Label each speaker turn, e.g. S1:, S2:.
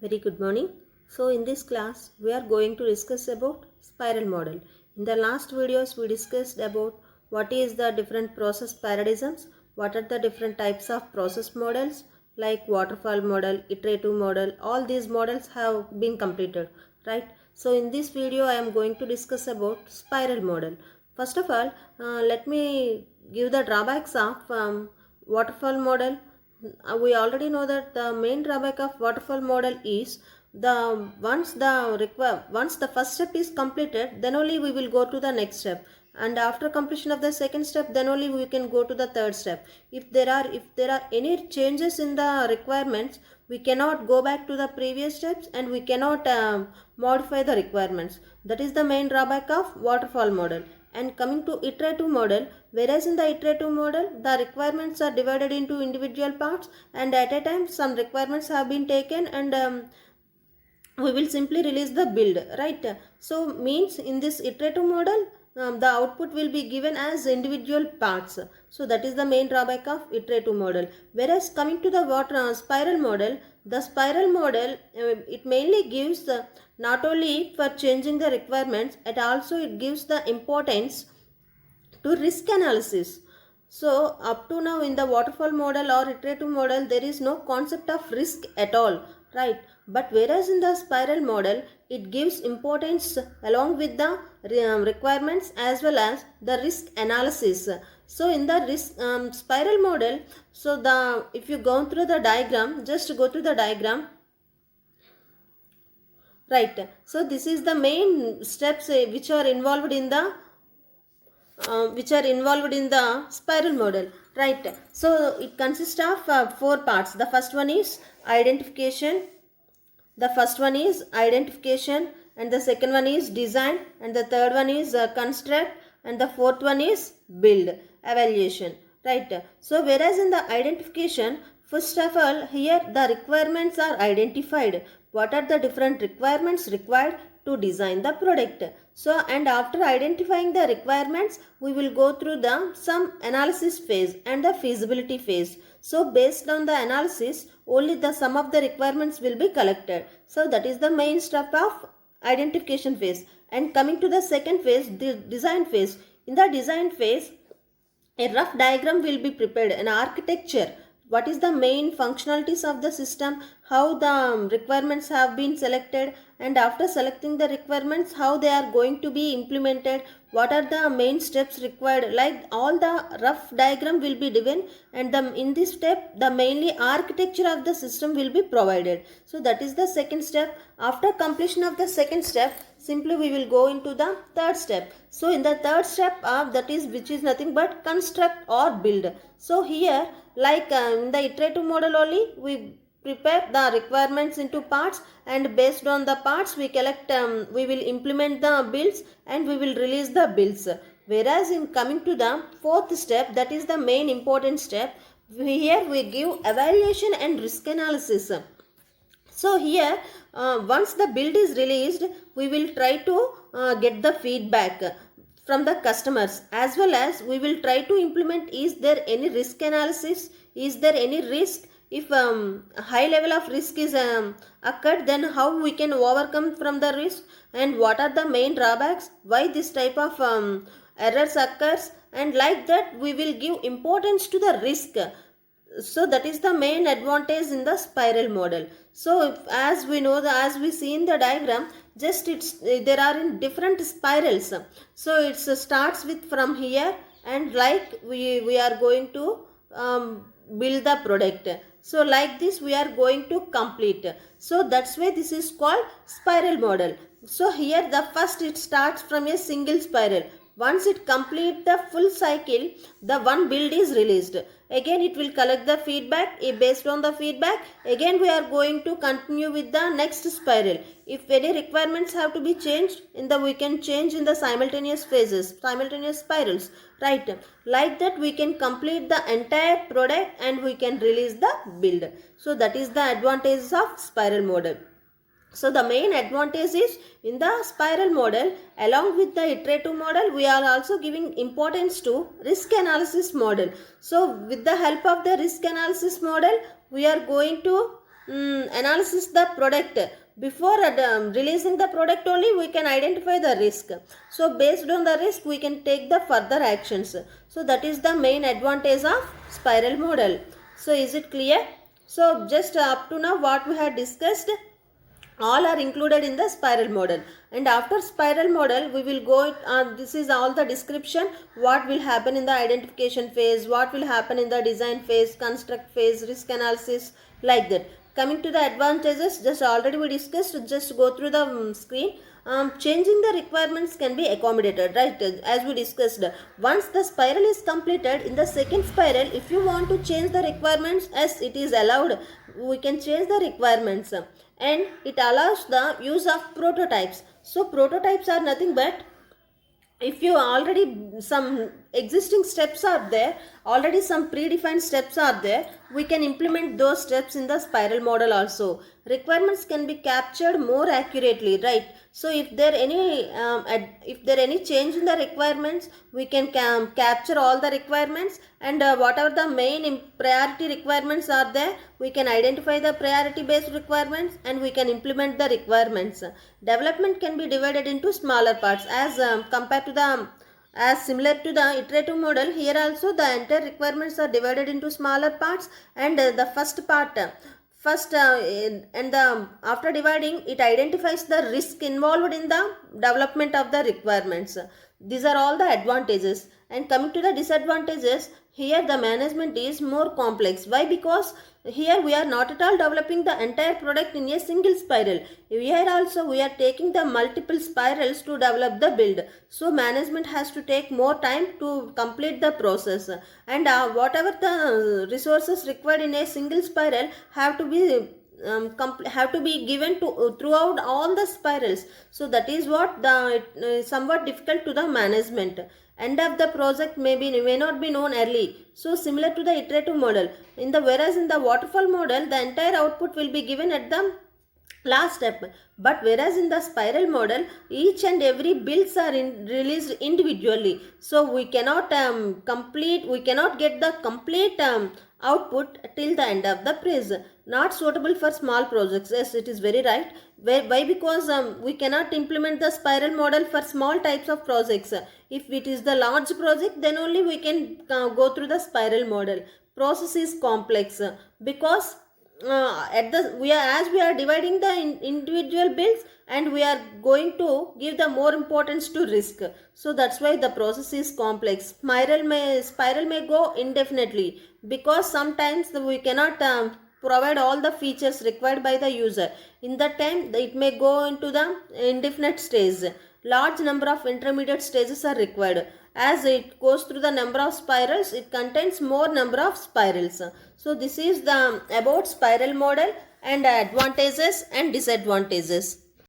S1: Very good morning. So in this class we are going to discuss about spiral model. In the last videos we discussed about what is the different process paradigms, what are the different types of process models like waterfall model, iterative model, all these models have been completed, right? So in this video I am going to discuss about spiral model. First of all, let me give the drawbacks of waterfall model. We already know that the main drawback of waterfall model is once the first step is completed, then only we will go to the next step, and after completion of the second step, then only we can go to the third step. If there are any changes in the requirements, we cannot go back to the previous steps, and we cannot modify the requirements. That is the main drawback of waterfall model. And coming to iterative model, whereas in the iterative model the requirements are divided into individual parts, and at a time some requirements have been taken, and we will simply release the build, right? So means in this iterative model, the output will be given as individual parts. So that is the main drawback of iterative model. Whereas coming to the spiral model, the spiral model it mainly gives not only for changing the requirements, it also it gives the importance to risk analysis. So up to now in the waterfall model or iterative model, there is no concept of risk at all, right? But whereas in the spiral model, it gives importance along with the requirements as well as the risk analysis. So in the risk spiral model, so the if you go through the diagram, just go through the diagram, right? So this is the main steps which are involved in the spiral model, right? So it consists of four parts. The first one is identification, and the second one is design, and the third one is construct, and the fourth one is build, evaluation, right? So whereas in the identification, first of all, here the requirements are identified. What are the different requirements required to design the product? So, and after identifying the requirements, we will go through the some analysis phase and the feasibility phase. So based on the analysis, only the sum of the requirements will be collected. So that is the main step of identification phase. And coming to the second phase, the design phase. In the design phase, a rough diagram will be prepared, an architecture, what is the main functionalities of the system, how the requirements have been selected, and after selecting the requirements, how they are going to be implemented, what are the main steps required, like all the rough diagram will be given, and in this step the mainly architecture of the system will be provided. So that is the second step. After completion of the second step, simply we will go into the third step. So in the third step that is which is nothing but construct or build. So here like in the iterative model only, we prepare the requirements into parts, and based on the parts we collect we will implement the builds, and we will release the builds. Whereas in coming to the fourth step, that is the main important step, here we give evaluation and risk analysis. So here once the build is released, we will try to get the feedback from the customers, as well as we will try to implement, is there any risk analysis, is there any risk, if a high level of risk is occurred, then how we can overcome from the risk, and what are the main drawbacks, why this type of errors occurs, and like that we will give importance to the risk. So that is the main advantage in the spiral model. So as we know, as we see in the diagram, just there are in different spirals. So it starts with from here, and like we are going to build the product. So like this we are going to complete. So that's why this is called spiral model. So here the first it starts from a single spiral. Once it completes the full cycle, the one build is released. Again it will collect the feedback. Based on the feedback, again we are going to continue with the next spiral. If any requirements have to be changed, we can change in the simultaneous phases, simultaneous spirals, right? Like that we can complete the entire product, and we can release the build. So that is the advantages of spiral model. So the main advantage is in the spiral model, along with the iterative model, we are also giving importance to risk analysis model. So with the help of the risk analysis model, we are going to analysis the product. Before releasing the product only, we can identify the risk. So based on the risk, we can take the further actions. So that is the main advantage of spiral model. So is it clear? So just up to now what we have discussed, all are included in the spiral model. And after spiral model, we will go, this is all the description, what will happen in the identification phase, what will happen in the design phase, construct phase, risk analysis, like that. Coming to the advantages, just already we discussed, just go through the screen. Changing the requirements can be accommodated, right? As we discussed, once the spiral is completed, in the second spiral, if you want to change the requirements, as it is allowed, we can change the requirements. And it allows the use of prototypes. So prototypes are nothing but, if you already some existing steps are there, already some predefined steps are there, we can implement those steps in the spiral model also. Requirements can be captured more accurately, right? So if there any change in the requirements, we can capture all the requirements, and whatever the main priority requirements are there, we can identify the priority based requirements and we can implement the requirements. Development can be divided into smaller parts, as compared to the, as similar to the iterative model. Here also the entire requirements are divided into smaller parts, and the first part, and the after dividing, it identifies the risk involved in the development of the requirements. These are all the advantages. And coming to the disadvantages, here the management is more complex. Why? Because here we are not at all developing the entire product in a single spiral. Here also we are taking the multiple spirals to develop the build. So management has to take more time to complete the process, and whatever the resources required in a single spiral have to be given to throughout all the spirals. So that is what the somewhat difficult to the management. End of the project may not be known early. So similar to the iterative model. Whereas in the waterfall model, the entire output will be given at the last step. But whereas in the spiral model, each and every builds are released individually. So we cannot get the complete output till the end of the phase. Not suitable for small projects. Yes, it is very right. Why? Because we cannot implement the spiral model for small types of projects. If it is the large project, then only we can go through the spiral model. Process is complex because we are dividing the individual builds, and we are going to give the more importance to risk. So that's why the process is complex. Spiral may go indefinitely, because sometimes we cannot provide all the features required by the user. In that time, it may go into the indefinite stage. Large number of intermediate stages are required. As it goes through the number of spirals, it contains more number of spirals. So this is the about spiral model and advantages and disadvantages.